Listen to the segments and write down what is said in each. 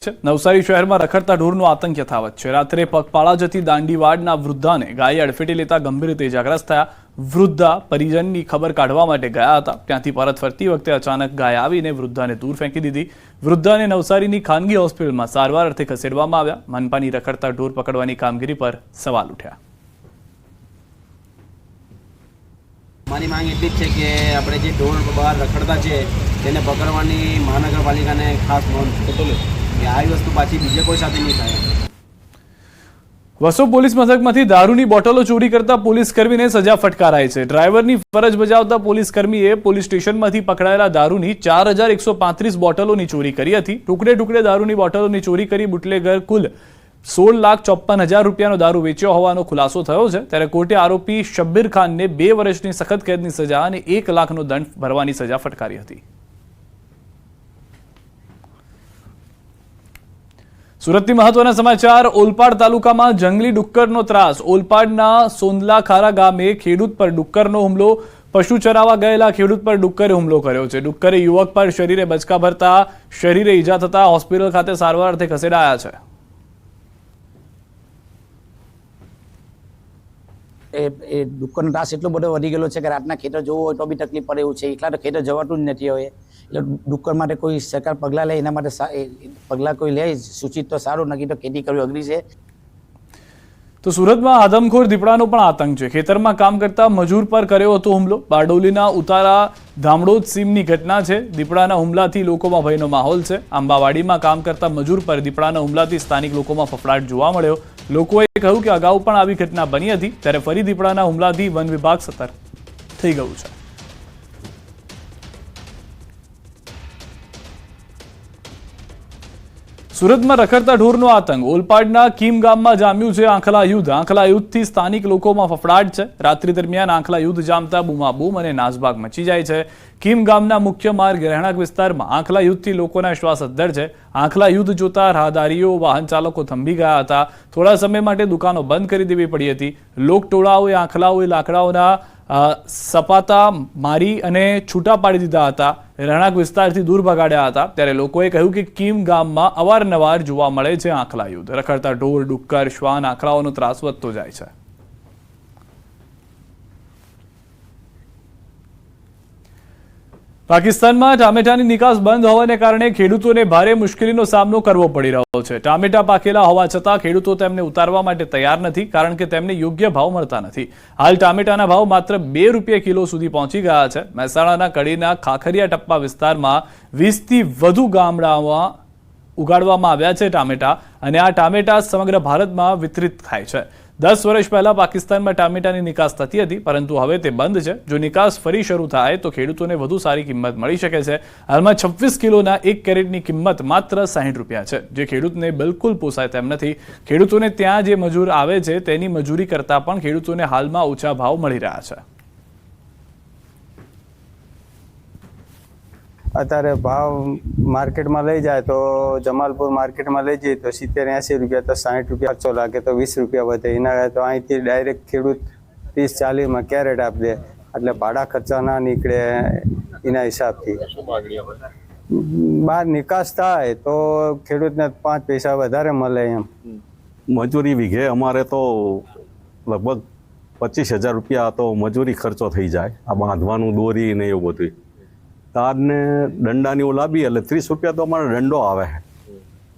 નવસારી શહેરમાં રખડતા ઢોરનો આતંક યથાવત છે। રાત્રે પગપાળા જતી દાંડીવાડના વૃદ્ધાને ગાયે અડફેટે લેતા ગંભીર રીતે ઇજાગ્રસ્ત થયા। વૃદ્ધા પરિજનની ખબર કાઢવા માટે ગયા હતા। ત્યાંથી પરત ફરતી વખતે અચાનક ગાય આવીને વૃદ્ધાને દૂર ફેંકી દીધી। વૃદ્ધાને નવસારીની ખાનગી હોસ્પિટલમાં સારવાર અર્થે ખસેડવામાં આવ્યા। મનપાની રખડતા ઢોર પકડવાની કામગીરી પર સવાલ ઉઠ્યા। મારી માંગ એટલી જ છે કે આપણે જે ઢોર બહાર રખડતા છે તેને પકડવાની મહાનગરપાલિકાને ખાસ નોંધ લે કે આવી વસ્તુ પાછી બીજે કોઈ સાથે નહીં થાય। વસો પોલીસ મથકમાંથી દારૂની બોટલો ચોરી કરતા પોલીસકર્મીને સજા ફટકારાઈ છે। ડ્રાઈવરની ફરજ બજાવતા પોલીસકર્મીએ પોલીસ સ્ટેશનમાંથી પકડાયેલા દારૂની 4135 બોટલોની ચોરી કરી હતી। ટુકડે ટુકડે દારૂની બોટલોની ચોરી કરી બુટલેગર કુલ 16,54,000 રૂપિયાનો દારૂ વેચ્યો હોવાનો ખુલાસો થયો છે। ત્યારે કોર્ટે આરોપી શબ્બીર ખાનને 2 વર્ષની સખત કેદની સજા અને 1 લાખનો દંડ ભરવાની સજા ફટકારી હતી। સુરતથી મહત્વના સમાચાર। ઓલપાડ તાલુકામાં જંગલી ડુક્કરનો ત્રાસ। ઓલપાડના સોંદલા ખારા ગામે ખેડૂત પર ડુક્કરનો હુમલો। પશુ ચરાવવા ગયેલા ખેડૂત પર ડુક્કરે હુમલો કર્યો છે। ડુક્કરે યુવક પર શરીરે બચકા ભરતા શરીરે ઈજા થતા હોસ્પિટલ ખાતે સારવાર અર્થે ખસેડાયા છે। એ ડુક્કરનો ત્રાસ એટલો બધો વધી ગયેલો છે કે રાતના ખેતર જવું હોય તો બી તકલીફ પડે એવું છે। એકલા તો ખેતર જવાતું જ નથી હવે। એટલે ડુક્કર માટે કોઈ સરકાર પગલાં લે, એના માટે પગલાં કોઈ લે સૂચિત તો સારું, નક્કી તો ખેતી કરવી અઘરી છે। તો સુરતમાં આદમખોર દીપડાનો પણ આતંક છે। ખેતરમાં કામ કરતા મજૂર પર કર્યો હતો હુમલો। બારડોલીના ઉતારા ધામડોદ સીમની ઘટના છે। દીપડાના હુમલાથી લોકોમાં ભયનો માહોલ છે। આંબાવાડીમાં કામ કરતા મજૂર પર દીપડાના હુમલાથી સ્થાનિક લોકોમાં ફફડાટ જોવા મળ્યો। લોકોએ કહ્યું કે અગાઉ પણ આવી ઘટના બની હતી, ત્યારે ફરી દીપડાના હુમલાથી વન વિભાગ સતર્ક થઈ ગયું છે। સુરતમાં રખડતા ઢોરનો આતંક। ઓલપાડના કીમ ગામમાં જામ્યું છે આંખલા યુદ્ધ। આંખલા યુદ્ધથી સ્થાનિક લોકોમાં ફફડાટ છે। રાત્રિ દરમિયાન આંખલા યુદ્ધ જામતા બૂમાબૂમ અને નાસભાગ મચી જાય છે। કીમ ગામના મુખ્ય માર્ગ રહેણાંક વિસ્તારમાં આંખલા યુદ્ધથી લોકોના શ્વાસ અદ્ધર છે। આંખલા યુદ્ધ જોતા રાહદારીઓ, વાહન ચાલકો થંભી ગયા હતા। થોડા સમય માટે દુકાનો બંધ કરી દેવી પડી હતી। લોકટોળાઓએ આંખલાઓએ લાકડાઓના સપાતા મારી અને છૂટા પાડી દીધા હતા। રહેણાંક વિસ્તારથી દૂર ભગાડ્યા હતા। ત્યારે લોકોએ કહ્યું કે કીમ ગામમાં અવારનવાર જોવા મળે છે આંખલા યુદ્ધ। રખડતા ઢોર, ડુક્કર, શ્વાન, આંખલાઓનો ત્રાસ વધતો જાય છે। પાકિસ્તાનમાં ટામેટાની નિકાસ બંધ હોવાને કારણે ખેડૂતોને ભારે મુશ્કેલીનો સામનો કરવો પડી રહ્યો છે। ટામેટા પાકેલા હોવા છતાં ખેડૂતો તેમને ઉતારવા માટે તૈયાર નથી, કારણ કે તેમને યોગ્ય ભાવ મળતા નથી। હાલ ટામેટાના ભાવ માત્ર 2 રૂપિયા કિલો સુધી પહોંચી ગયા છે। મહેસાણાના કડીના ખાખરિયા ટપ્પા વિસ્તારમાં 20થી વધુ ગામડાઓમાં ઉગાડવામાં આવ્યા છે ટામેટા, અને આ ટામેટા સમગ્ર ભારતમાં વિતરિત થાય છે। 10 વર્ષ પહેલા પાકિસ્તાનમાં ટામેટાની નિકાસ થતી હતી, પરંતુ હવે તે બંધ છે। જો નિકાસ ફરી શરૂ થાય તો ખેડૂતોને વધુ સારી કિંમત મળી શકે છે। હાલમાં 26 કિલોના 1 કેરેટની કિંમત માત્ર 60 રૂપિયા છે, જે ખેડૂતને બિલકુલ પોસાય તેમ નથી। ખેડૂતોને ત્યાં જે મજૂર આવે છે તેની મજૂરી કરતાં પણ ખેડૂતોને હાલમાં ઓછા ભાવ મળી રહ્યા છે। અત્યારે ભાવ માર્કેટમાં લઈ જાય તો જમાલપુર માર્કેટમાં લઈ જઈએ તો 70-80 રૂપિયા, તો 60 રૂપિયા ખર્ચો લાગે તો 20 રૂપિયા વધે। એના તો અહીંથી ડાયરેક્ટ ખેડૂત 30-40માં કેરેટ આપી દે, એટલે ભાડા ખર્ચા ના નીકળે એના હિસાબથી। બહાર નિકાસ થાય તો ખેડૂતને 5 પૈસા વધારે મળે એમ। મજૂરી વીઘે અમારે તો લગભગ 25,000 રૂપિયા તો મજૂરી ખર્ચો થઈ જાય। આ બાંધવાનું, દોરી ને એવું બધું। તારને દંડાની ઓ લાવી એટલે 30 રૂપિયા તો અમારે દંડો આવે છે।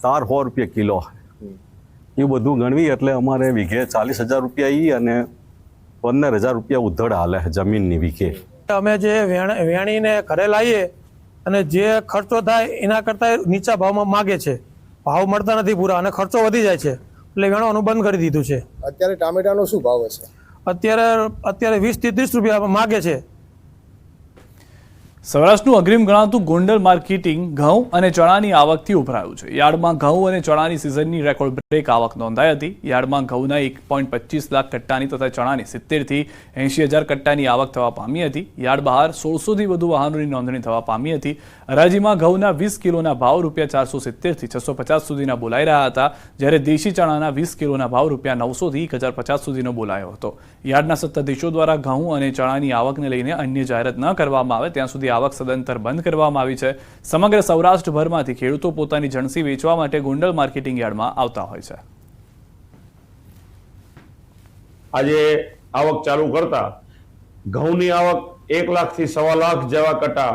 તાર 100 રૂપિયા કિલો, એ બધું ગણવી એટલે અમારે વીઘે 40,000 રૂપિયા ઈ અને 15,000 રૂપિયા ઉધડ હાલે જમીનની વીઘે। અમે જે વેણીને ઘરે લાવીએ અને જે ખર્ચો થાય એના કરતાં નીચા ભાવમાં માગે છે। ભાવ મળતા નથી પૂરા અને ખર્ચો વધી જાય છે, એટલે વેણવાનું બંધ કરી દીધું છે। અત્યારે ટામેટાનો શું ભાવ હશે? અત્યારે 20થી 30 રૂપિયા માગે છે। સૌરાષ્ટ્રનું અગ્રીમ ગણાતું ગોંડલ માર્કેટિંગ ઘઉં અને ચણાની આવકથી ઉભરાયું છે। યાર્ડમાં ઘઉં અને ચણાની સિઝનની રેકોર્ડ બ્રેક આવક નોંધાઈ હતી। યાર્ડમાં ઘઉંના 1.25 લાખ કટ્ટાની તથા ચણાની 70થી 80,000 કટ્ટાની આવક થવા પામી હતી। યાર્ડ બહાર 1600થી વધુ વાહનોની નોંધણી થવા પામી હતી। હરાજીમાં ઘઉંના 20 કિલોના ભાવ ₹470થી 650 સુધીના બોલાઈ રહ્યા હતા, જ્યારે દેશી ચણાના 20 કિલોના ભાવ ₹900થી 1050 સુધીનો બોલાયો હતો। યાર્ડના સત્તાધીશો દ્વારા ઘઉં અને ચણાની આવકને લઈને અન્ય જાહેરાત ન કરવામાં આવે ત્યાં સુધી આવક સદંતર બંધ કરવામાં આવી છે. સમગ્ર સૌરાષ્ટ્રભરમાંથી ખેડૂતો પોતાની જણસી વેચવા માટે ગોંડલ માર્કેટિંગ યાર્ડમાં આવતા હોય છે. આજે આવક ચાલુ કરતા ઘઉંની આવક 1 લાખ થી 1.25 લાખ જેવા કટા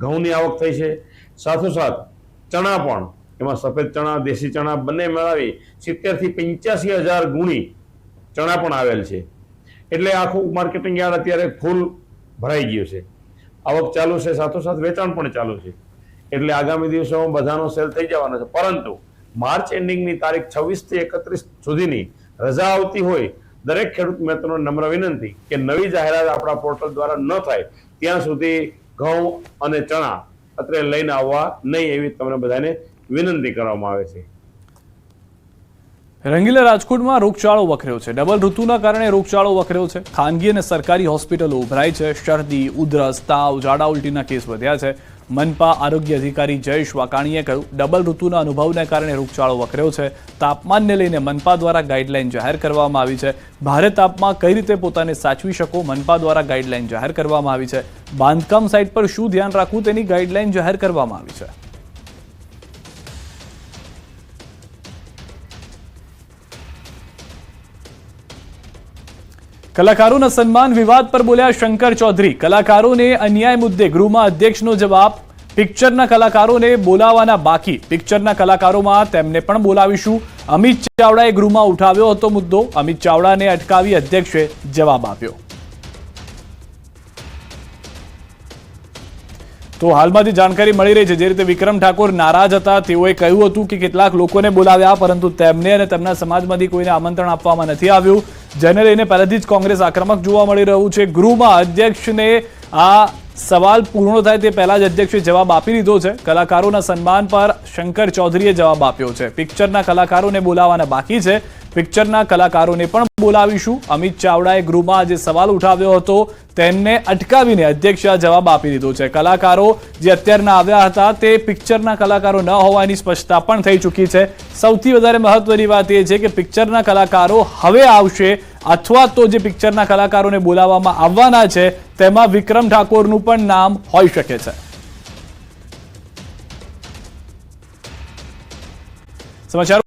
ઘઉંની આવક થઈ છે. સાથોસાથ ચણા પણ, એમાં સફેદ ચણા, દેશી ચણા બંને મેળવી 70 થી 85,000 ગુણી ચણા પણ આવેલ છે. એટલે આખું માર્કેટિંગ યાર્ડ અત્યારે ફૂલ ભરાઈ ગયું છે. આવક ચાલુ છે, સાથોસાથ વેચાણ પણ ચાલુ છે. એટલે આગામી દિવસોમાં બધાનો સેલ થઈ જવાનો છે. પરંતુ માર્ચ એન્ડિંગની તારીખ 26 થી 31 સુધીની રજા આવતી હોય દરેક ખેડૂત મિત્રોને નમ્ર વિનંતી કે નવી જાહેરાત આપણા પોર્ટલ દ્વારા ન થાય ત્યાં સુધી ઘઉં અને ચણા અત્રે લઈને આવવા નહીં, એવી તમને બધાને વિનંતી કરવામાં આવે છે. રંગીલા રાજકોટમાં રોગચાળો વકર્યો છે. ડબલ ઋતુના કારણે રોગચાળો વકર્યો છે. ખાનગી અને સરકારી હોસ્પિટલો ઉભરાઈ છે. શરદી, ઉધરસ, તાવ, ઝાડા ઉલટીના કેસ વધ્યા છે. મનપા આરોગ્ય અધિકારી જયેશ વાકાણીએ કહ્યું, ડબલ ઋતુના અનુભવને કારણે રોગચાળો વકર્યો છે. તાપમાનને લઈને મનપા દ્વારા ગાઈડલાઈન જાહેર કરવામાં આવી છે. ભારે તાપમાં કઈ રીતે પોતાને સાચવી શકો, મનપા દ્વારા ગાઈડલાઈન જાહેર કરવામાં આવી છે. બાંધકામ સાઇટ પર શું ધ્યાન રાખવું તેની ગાઈડલાઈન જાહેર કરવામાં આવી છે. કલાકારોના સન્માન વિવાદ પર બોલ્યા શંકર ચૌધરી. કલાકારોને અન્યાય મુદ્દે ગૃહમાં અધ્યક્ષનો જવાબ. પિક્ચરના કલાકારોને બોલાવવાના બાકી. પિક્ચરના કલાકારોમાં તેમને પણ બોલાવીશું. અમિત ચાવડાએ ગૃહમાં ઉઠાવ્યો હતો મુદ્દો. અમિત ચાવડાને અટકાવી અધ્યક્ષે જવાબ આપ્યો. તો હાલમાં જે જાણકારી મળી રહી છે, જે રીતે વિક્રમ ઠાકોર નારાજ હતા, તેઓએ કહ્યું હતું કે કેટલાક લોકોને બોલાવ્યા પરંતુ તેમને અને તેમના સમાજમાંથી કોઈને આમંત્રણ આપવામાં નથી આવ્યું, જેને લઈને પહેલેથી જ કોંગ્રેસ આક્રમક જોવા મળી રહ્યું છે. ગૃહમાં અધ્યક્ષને આ સવાલ પૂર્ણ થાય તે પહેલા જ અધ્યક્ષે જવાબ આપી દીધો છે. કલાકારોના સન્માન પર શંકર ચૌધરીએ જવાબ આપ્યો છે. પિક્ચરના કલાકારોને બોલાવવાના બાકી છે. પિક્ચરના કલાકારોને પણ બોલાવીશું. અમિત ચાવડાએ ગૃહમાં જે સવાલ ઉઠાવ્યો હતો તેમને અટકાવીને અધ્યક્ષે જવાબ આપી દીધો છે. કલાકારો જે અત્યારના આવ્યા હતા તે પિક્ચરના કલાકારો ન હોવાની સ્પષ્ટતા પણ થઈ ચૂકી છે. સૌથી વધારે મહત્વની વાત એ છે કે પિક્ચરના કલાકારો હવે આવશે અથવા તો જે પિક્ચરના કલાકારોને બોલાવવામાં આવવાના છે તેમાં વિક્રમ ઠાકોરનું પણ નામ હોઈ શકે છે. સમાચાર